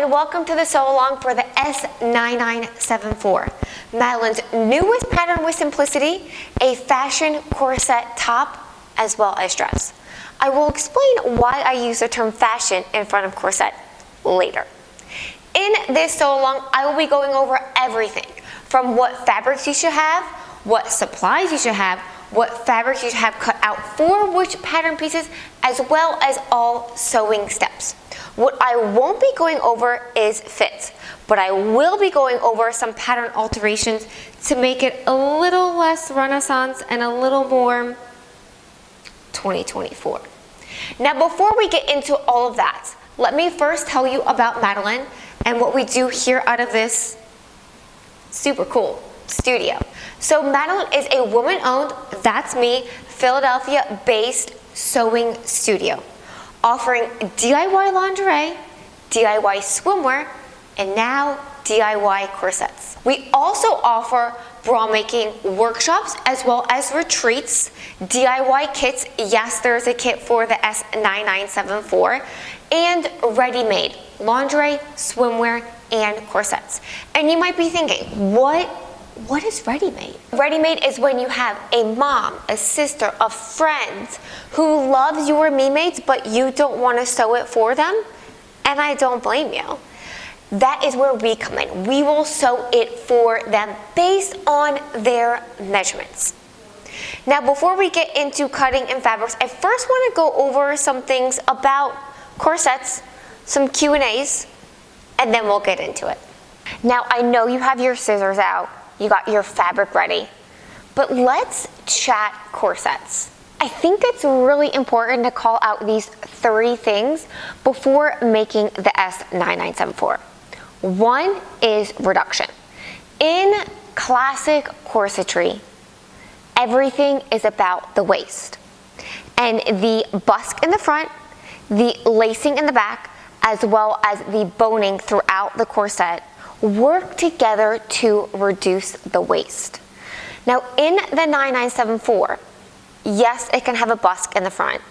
and welcome to the sew along for the S9974, Madalynne's newest pattern with simplicity, a fashion corset top as well as dress. I will explain why I use the term fashion in front of corset later. In this sew along, I will be going over everything from what fabrics you should have, what supplies you should have, what fabrics you should have cut out for which pattern pieces, as well as all sewing steps. What I won't be going over is fits, but I will be going over some pattern alterations to make it a little less Renaissance and a little more 2024. Now, before we get into all of that, let me first tell you about Madalynne and what we do here out of this super cool studio. So Madalynne is a woman-owned, that's me, Philadelphia-based sewing studio, offering DIY lingerie, DIY swimwear, and now DIY corsets. We also offer bra making workshops as well as retreats, DIY kits. Yes, there's a kit for the S9974, and ready-made lingerie, swimwear, and corsets. And you might be thinking, what is ready-made? Ready-made is when you have a mom, a sister, a friend who loves your me-mates, but you don't want to sew it for them, and I don't blame you. That is where we come in. We will sew it for them based on their measurements. Now, before we get into cutting and fabrics, I first want to go over some things about corsets, some Q&As, and then we'll get into it. Now, I know you have your scissors out, you got your fabric ready, but let's chat corsets. I think it's really important to call out these three things before making the S9974. One is reduction. In classic corsetry, everything is about the waist. And the basque in the front, the lacing in the back, as well as the boning throughout the corset work together to reduce the waist. Now, in the 9974, yes, it can have a basque in the front.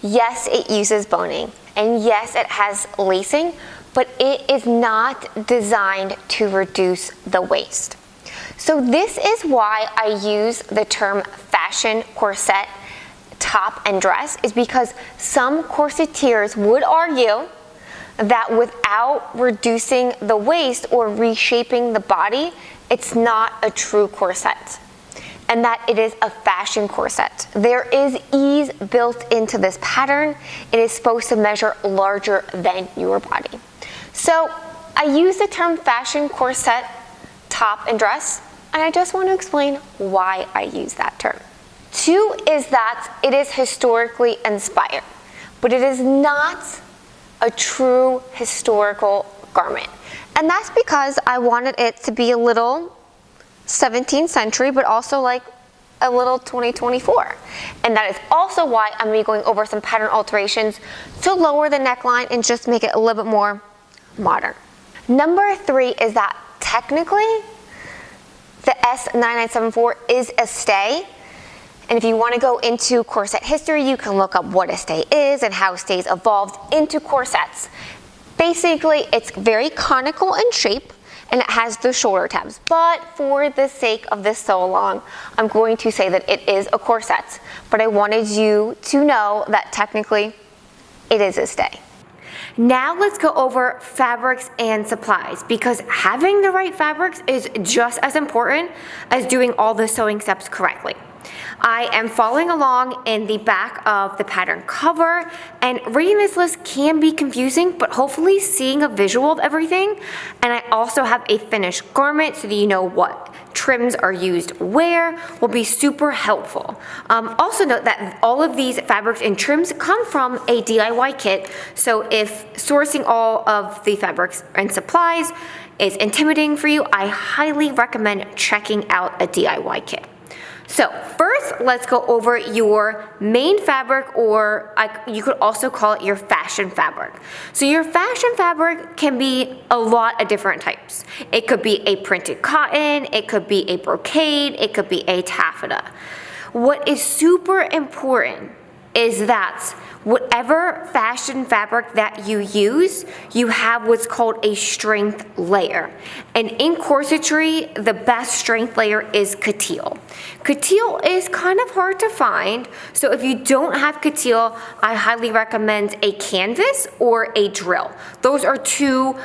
Yes, it uses boning. And yes, it has lacing, but it is not designed to reduce the waist. So this is why I use the term fashion corset top and dress, is because some corseteers would argue that without reducing the waist or reshaping the body, it's not a true corset, and that it is a fashion corset. There is ease built into this pattern. It is supposed to measure larger than your body. So I use the term fashion corset top and dress, and I just want to explain why I use that term. Two is that it is historically inspired, but it is not a true historical garment. And that's because I wanted it to be a little 17th century, but also like a little 2024. And that is also why I'm going to be going over some pattern alterations to lower the neckline and just make it a little bit more modern. Number three is that technically the S9974 is a stay. And if you want to go into corset history, you can look up what a stay is and how stays evolved into corsets. Basically, it's very conical in shape and it has the shoulder tabs. But for the sake of this sew along, I'm going to say that it is a corset. But I wanted you to know that technically it is a stay. Now let's go over fabrics and supplies, because having the right fabrics is just as important as doing all the sewing steps correctly. I am following along in the back of the pattern cover, and reading this list can be confusing, but hopefully seeing a visual of everything. And I also have a finished garment so that you know what trims are used where will be super helpful. Also note that all of these fabrics and trims come from a DIY kit, so if sourcing all of the fabrics and supplies is intimidating for you, I highly recommend checking out a DIY kit. So first, let's go over your main fabric, or you could also call it your fashion fabric. So your fashion fabric can be a lot of different types. It could be a printed cotton, it could be a brocade, it could be a taffeta. What is super important is that whatever fashion fabric that you use, you have what's called a strength layer. And in corsetry, the best strength layer is coutil. Coutil is kind of hard to find, so if you don't have coutil, I highly recommend a canvas or a drill. Those are two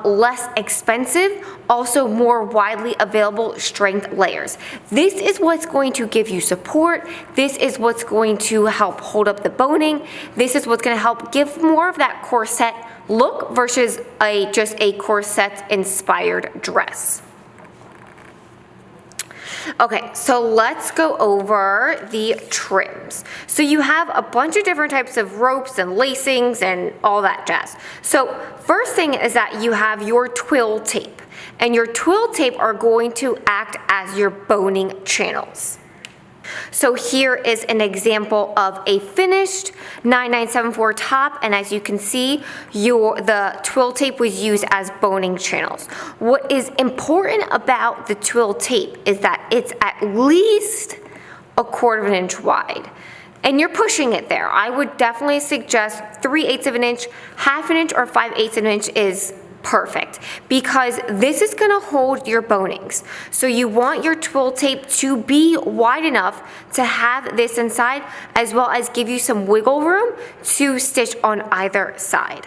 less expensive, also more widely available strength layers. This is what's going to give you support. This is what's going to help hold up the boning. This is what's going to help give more of that corset look versus just a corset inspired dress. Okay, so let's go over the trims. So you have a bunch of different types of ropes and lacings and all that jazz. So first thing is that you have your twill tape, and your twill tape are going to act as your boning channels. So here is an example of a finished 9974 top, and as you can see, the twill tape was used as boning channels. What is important about the twill tape is that it's at least 1/4 of an inch wide. And you're pushing it there. I would definitely suggest 3/8 of an inch, 1/2 an inch, or 5/8 of an inch is perfect, because this is going to hold your bonings. So you want your twill tape to be wide enough to have this inside, as well as give you some wiggle room to stitch on either side.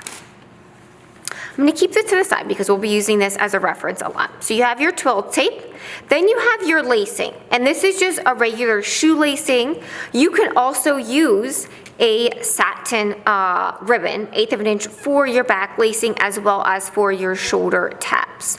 I'm going to keep this to the side because we'll be using this as a reference a lot. So you have your twill tape, then you have your lacing, and this is just a regular shoe lacing. You can also use a satin ribbon, 1/8 of an inch, for your back lacing as well as for your shoulder tabs.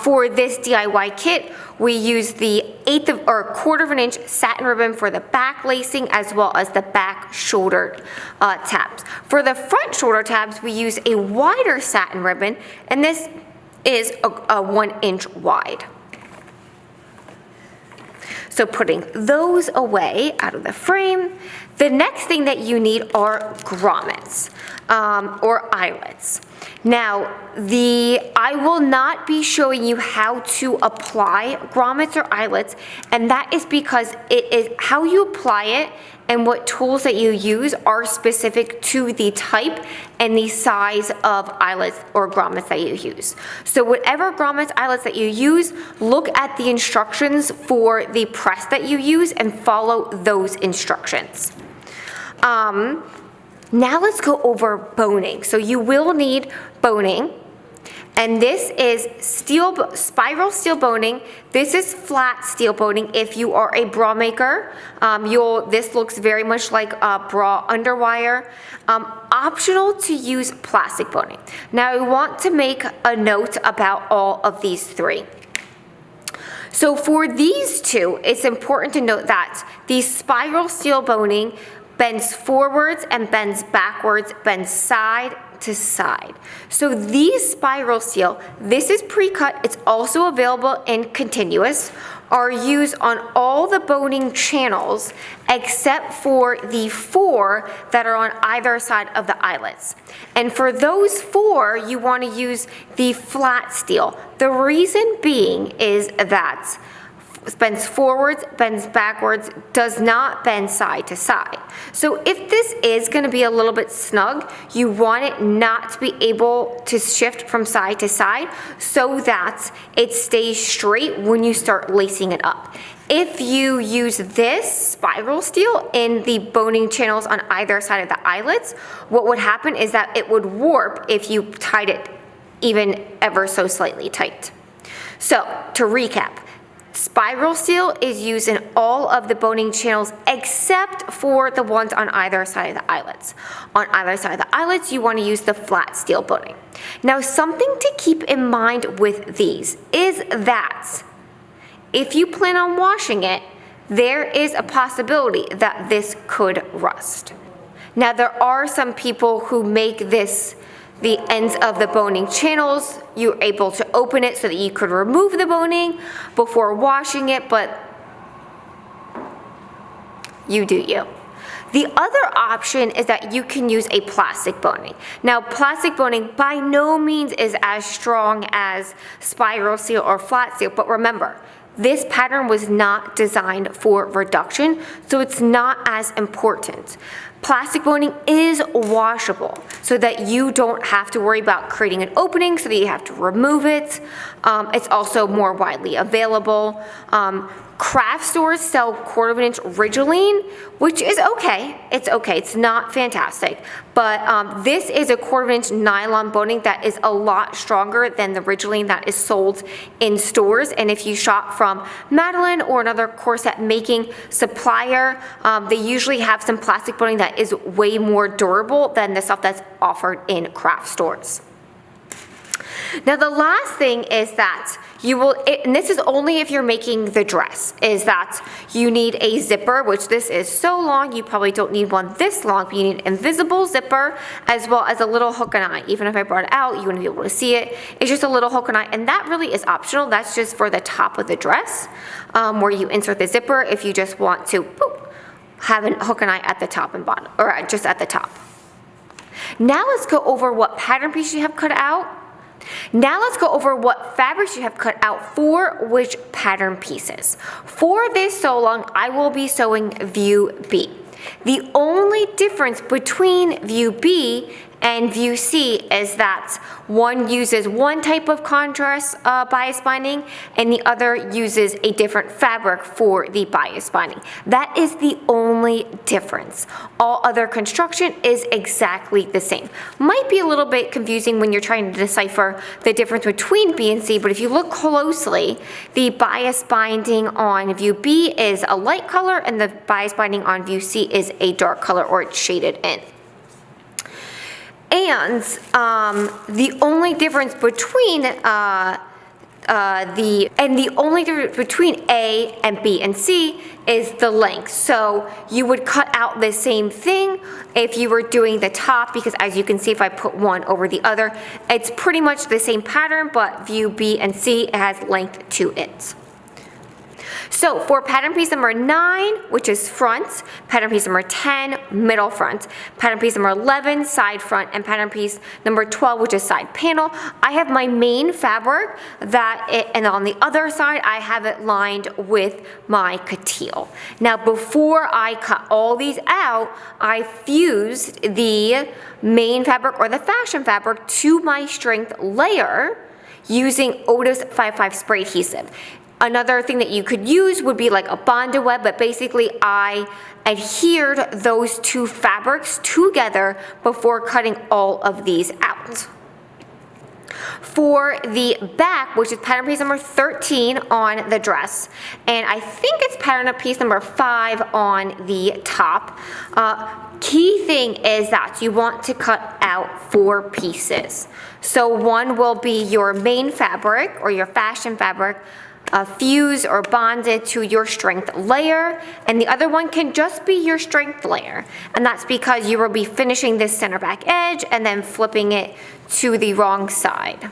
For this DIY kit, we use the 1/4 of an inch satin ribbon for the back lacing as well as the back shoulder tabs. For the front shoulder tabs, we use a wider satin ribbon, and this is a 1 inch wide. So putting those away out of the frame, the next thing that you need are grommets or eyelets. Now, I will not be showing you how to apply grommets or eyelets, and that is because it is how you apply it and what tools that you use are specific to the type and the size of eyelets or grommets that you use. So whatever grommets, eyelets that you use, look at the instructions for the press that you use and follow those instructions. Now let's go over boning. So you will need boning, and this is spiral steel boning. This is flat steel boning. If you are a bra maker, this looks very much like a bra underwire. Optional to use plastic boning. Now I want to make a note about all of these three. So for these two, it's important to note that the spiral steel boning bends forwards and bends backwards, bends side to side. So these spiral steel, this is pre-cut, it's also available in continuous, are used on all the boning channels except for the 4 that are on either side of the eyelets. And for those 4, you want to use the flat steel. The reason being is that bends forwards, bends backwards, does not bend side to side. So if this is going to be a little bit snug, you want it not to be able to shift from side to side so that it stays straight when you start lacing it up. If you use this spiral steel in the boning channels on either side of the eyelets, what would happen is that it would warp if you tied it even ever so slightly tight. So to recap, spiral steel is used in all of the boning channels except for the ones on either side of the eyelets. On either side of the eyelets, you want to use the flat steel boning. Now, something to keep in mind with these is that if you plan on washing it, there is a possibility that this could rust. Now, there are some people who make this the ends of the boning channels, you're able to open it so that you could remove the boning before washing it, but you do you. The other option is that you can use a plastic boning. Now, plastic boning by no means is as strong as spiral steel or flat steel, but remember, this pattern was not designed for reduction, so it's not as important. Plastic boning is washable so that you don't have to worry about creating an opening so that you have to remove it. It's also more widely available. Craft stores sell 1/4 inch Ridgeline, which is okay. It's okay. It's not fantastic. But this is a 1/4 inch nylon boning that is a lot stronger than the Ridgeline that is sold in stores. And if you shop from Madalynne or another corset making supplier, they usually have some plastic boning that is way more durable than the stuff that's offered in craft stores. Now the last thing is that you will, and this is only if you're making the dress, is that you need a zipper, which this is so long, you probably don't need one this long, but you need an invisible zipper as well as a little hook and eye. Even if I brought it out, you wouldn't be able to see it. It's just a little hook and eye, and that really is optional. That's just for the top of the dress, where you insert the zipper if you just want to have a hook and eye at the top and bottom, or just at the top. Now let's go over what pattern piece you have cut out. Now let's go over what fabrics you have cut out for which pattern pieces. For this sew along, I will be sewing view B. The only difference between view B and view C is that one uses one type of contrast bias binding and the other uses a different fabric for the bias binding. That is the only difference. All other construction is exactly the same. Might be a little bit confusing when you're trying to decipher the difference between B and C, but if you look closely, the bias binding on view B is a light color and the bias binding on view C is a dark color, or it's shaded in. And the only difference between A and B and C is the length. So you would cut out the same thing if you were doing the top, because as you can see, if I put one over the other, it's pretty much the same pattern, but view B and C has length to it. So for pattern piece number 9, which is front, pattern piece number 10, middle front, pattern piece number 11, side front, and pattern piece number 12, which is side panel, I have my main fabric and on the other side, I have it lined with my coutil. Now before I cut all these out, I fused the main fabric or the fashion fabric to my strength layer using Otis 55 spray adhesive. Another thing that you could use would be like a bonded web, but basically I adhered those two fabrics together before cutting all of these out. For the back, which is pattern piece number 13 on the dress, and I think it's pattern piece number 5 on the top, key thing is that you want to cut out 4 pieces. So one will be your main fabric or your fashion fabric, fused or bonded to your strength layer, and the other one can just be your strength layer, and that's because you will be finishing this center back edge and then flipping it to the wrong side.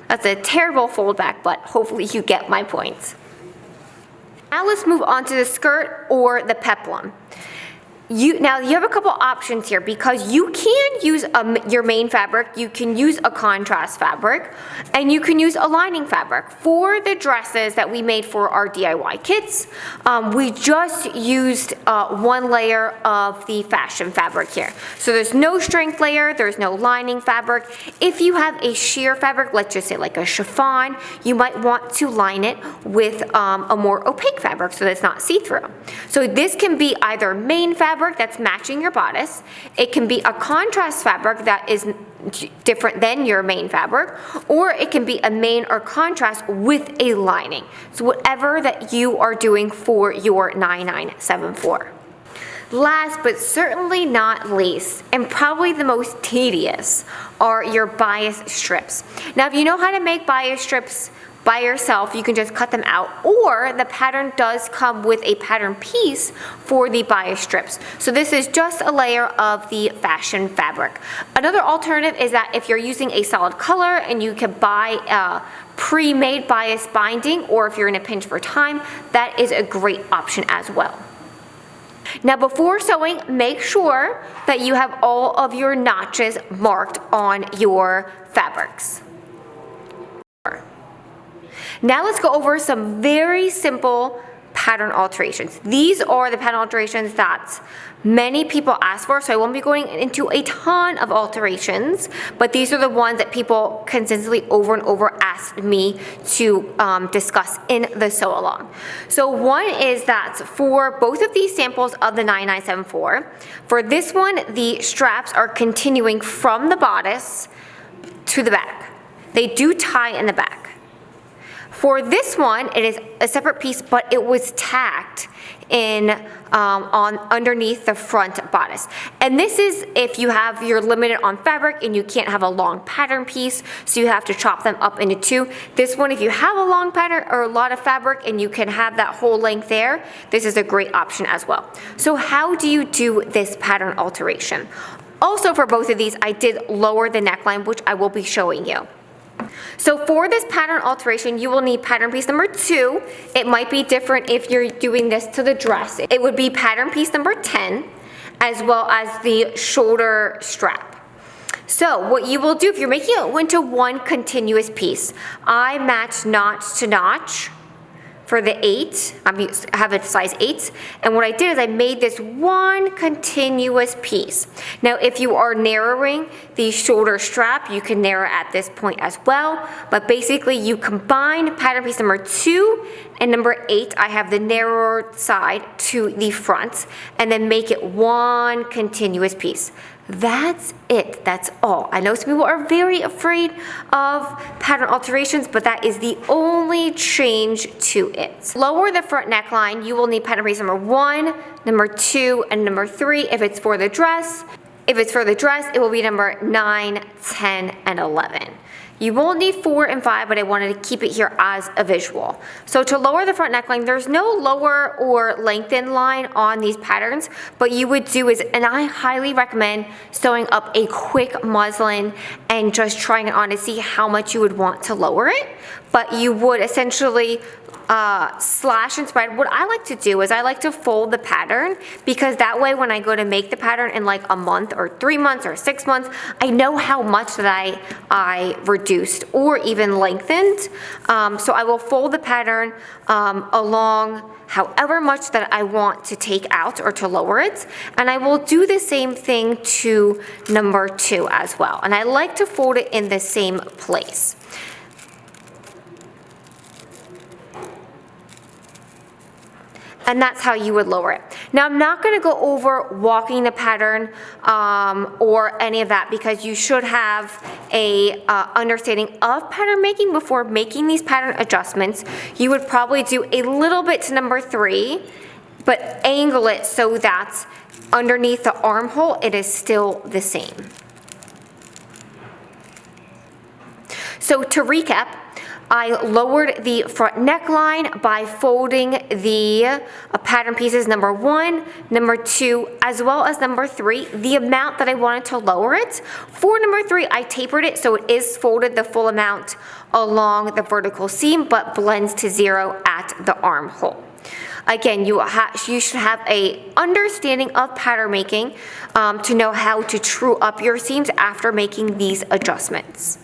That's a terrible fold back, but hopefully you get my point. Now let's move on to the skirt or the peplum. Now you have a couple options here, because you can use your main fabric, you can use a contrast fabric, and you can use a lining fabric. For the dresses that we made for our DIY kits, we just used one layer of the fashion fabric here. So there's no strength layer, there's no lining fabric. If you have a sheer fabric, let's just say like a chiffon, you might want to line it with a more opaque fabric so that it's not see-through. So this can be either main fabric that's matching your bodice, it can be a contrast fabric that is different than your main fabric, or it can be a main or contrast with a lining. So whatever that you are doing for your 9974. Last but certainly not least, and probably the most tedious, are your bias strips. Now if you know how to make bias strips by yourself, you can just cut them out, or the pattern does come with a pattern piece for the bias strips. So this is just a layer of the fashion fabric. Another alternative is that if you're using a solid color and you can buy a pre-made bias binding, or if you're in a pinch for time, that is a great option as well. Now before sewing, make sure that you have all of your notches marked on your fabrics. Now let's go over some very simple pattern alterations. These are the pattern alterations that many people ask for, so I won't be going into a ton of alterations, but these are the ones that people consistently over and over ask me to discuss in the sew along. So one is that for both of these samples of the 9974, for this one, the straps are continuing from the bodice to the back. They do tie in the back. For this one, it is a separate piece, but it was tacked in on underneath the front bodice. And this is if you're limited on fabric and you can't have a long pattern piece, so you have to chop them up into two. This one, if you have a long pattern or a lot of fabric and you can have that whole length there, this is a great option as well. So how do you do this pattern alteration? Also for both of these, I did lower the neckline, which I will be showing you. So for this pattern alteration, you will need pattern piece number 2. It might be different if you're doing this to the dress. It would be pattern piece number 10, as well as the shoulder strap. So what you will do, if you're making it into one continuous piece, I match notch to notch for the 8, I have a size 8, and what I did is I made this one continuous piece. Now if you are narrowing the shoulder strap, you can narrow at this point as well, but basically you combine pattern piece number 2 and number 8, I have the narrower side to the front, and then make it one continuous piece. That's it, that's all. I know some people are very afraid of pattern alterations, but that is the only change to it. Lower the front neckline, you will need pattern piece number 1, number 2, and number 3 if it's for the dress. If it's for the dress, it will be number 9, 10, and 11. You won't need 4 and 5, but I wanted to keep it here as a visual. So to lower the front neckline, there's no lower or lengthen line on these patterns, but you would do is, and I highly recommend sewing up a quick muslin and just trying it on to see how much you would want to lower it. But you would essentially slash and spread. What I like to do is I like to fold the pattern, because that way when I go to make the pattern in like a month or 3 months or 6 months, I know how much that I reduced or even lengthened. So I will fold the pattern along however much that I want to take out or to lower it, and I will do the same thing to number 2 as well. And I like to fold it in the same place. And that's how you would lower it. Now I'm not going to go over walking the pattern or any of that, because you should have a understanding of pattern making before making these pattern adjustments. You would probably do a little bit to number 3, but angle it so that underneath the armhole it is still the same. So to recap, I lowered the front neckline by folding the pattern pieces number 1, number 2, as well as number 3, the amount that I wanted to lower it. For number 3, I tapered it so it is folded the full amount along the vertical seam, but blends to 0 at the armhole. Again, you should have a understanding of pattern making to know how to true up your seams after making these adjustments.